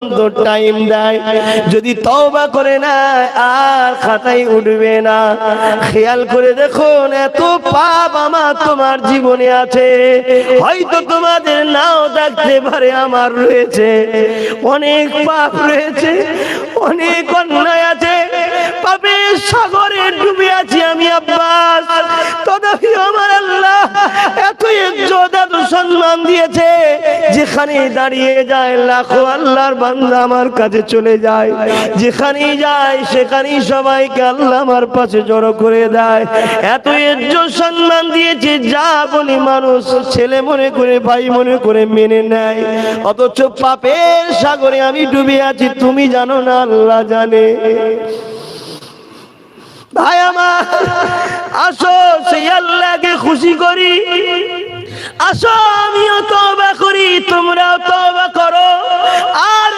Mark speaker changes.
Speaker 1: Time দেয়, যদি তওবা করে না আর খাতায় উঠবে না। খেয়াল করে দেখুন, এত পাপ আমার তোমার জীবনে আছে, হয়তো তোমাদের নাও থাকতে পারে, আমার রয়েছে। অনেক পাপ রয়েছে, অনেক অন্যায় আছে, পাপের সাগরে ডুবে আছি আমি আব্বাস। তথাপি আমার আল্লাহ এত ইজ্জত এত সম্মান দিয়েছে, যেখানে দাঁড়িয়ে যায় লাখো আল্লাহর বান্দা আমার কাছে চলে যায়, যেখানেই যায় সেখানেই সবাইকে আল্লাহ আমার পাশে জড়ো করে দেয়। এত ইজ্জত সম্মান দিয়েছে, যা বলি মানুষ ছেলে মনে করে, ভাই মনে করে মেনে নেয়। অথচ পাপের সাগরে আমি ডুবে আছি, তুমি জানো না, আল্লাহ জানে। ভাই আমার, আসো সেই আল্লাহকে খুশি করি, আসো আমিও তওবা করি, তোমরাও তওবা করো। আর